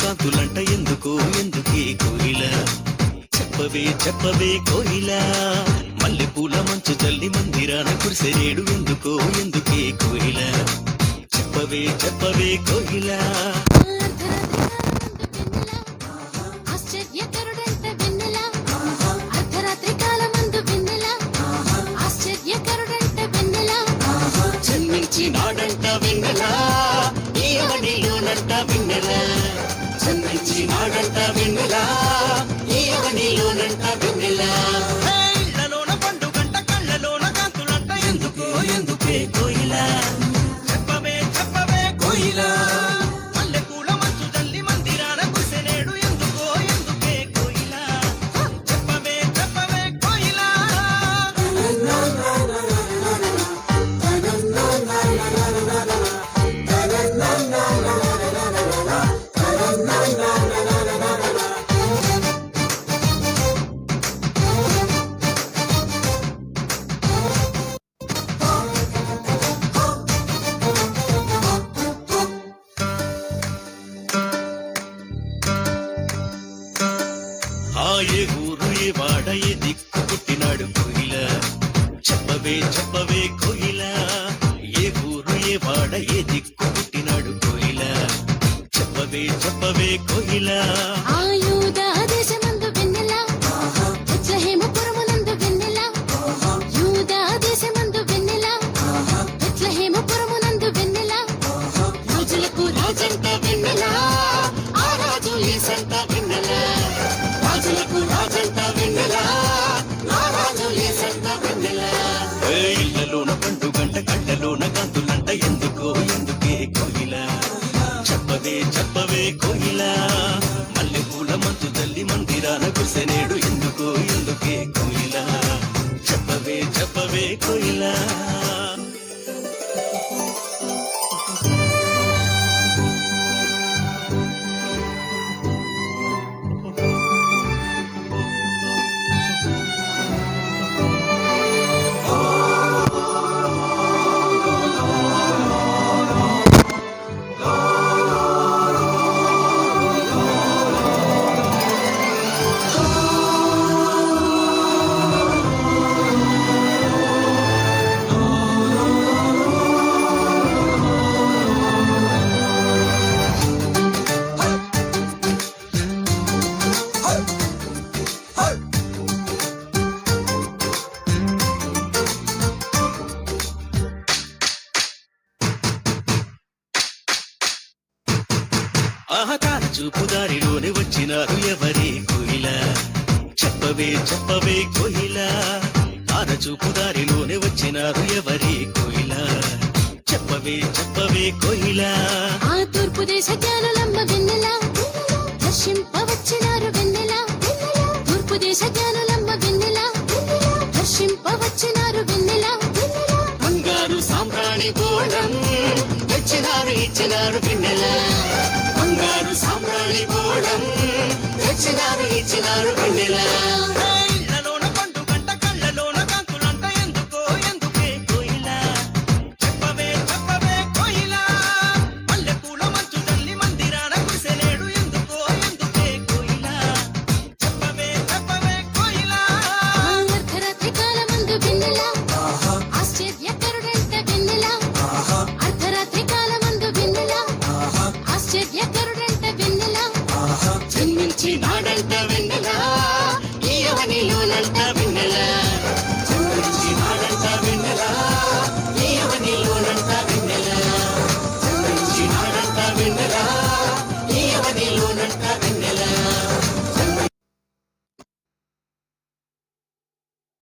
కాంతులంట ఎందుకు ఎందుకే కోయిల చెప్పవే చెప్పవే కోయిల మల్లెపూల మంచు జల్లి మందిరాన కురిసెరేడు ఎందుకో ఎందుకే కోయిల చెప్పవే చెప్పవే కోయిల జన్మించినాడంట వెన్నెల ఈ అవనిలోనంట వెన్నెల జన్మించినాడంట వెన్నెల ఈ అవనిలోనంట వెన్నెల ఇళ్లలోన పండుగంట కళ్ళలోన కాంతులంట ఎందుకో ఎందుకే కోయిల చెప్పవే చెప్పవే కోయిల మల్లెపూల మంచు జల్లి మందిరాన కురిసెనేడు ఎందుకో ఎందుకే కోయిల చెప్పవే చెప్పవే కోయిల ఏ ఊరు ఏ వాడ ఏ దిక్కు పుట్టినాడు కోయిల చెప్పవే చెప్పవే కోయిల ఏ ఊరు ఏ వాడ ఏ దిక్కు పుట్టినాడు కోయిల చెప్పవే చెప్పవే కోయిల రాజులకు రాజంట వెన్నెల ఆ రాజు ఏసంట వెన్నెల రాజులకు రాజంట వెన్నెల ఆ రాజు ఏసంట వెన్నెల ఇళ్లలోన పండుగంట కళ్ళలోన కాంతులంట ఎందుకో ఎందుకే కోయిల చెప్పవే చెప్పవే కోయిల మల్లెపూల మంచు జల్లి మందిరాన కురిసెనేడు ఎందుకో ఎందుకే కోయిల చెప్పవే చెప్పవే కోయిల ఆహతార చూపు దారిలోనే వచ్చినారు ఎవరే కోయిల చెప్పవే చెప్పవే కోయిల తార చూపు దారిలోనే వచ్చినారు ఎవరే కోయిల చెప్పవే చెప్పవే కోయిల ఆ తూర్పు దేశ జ్ఞానులమ్మ వెన్నెల దర్శింపవచ్చినారు వెన్నెల తూర్పు దేశ జ్ఞానులమ్మ వెన్నెల దర్శింపవచ్చినారు వెన్నెల బంగారు సాంబ్రాణి గోళం తెచ్చినారు ఇచ్చినారు వెన్నెల బంగారు సాంబ్రాణి గోళం తెచ్చినారు ఇచ్చినారు వెన్నెల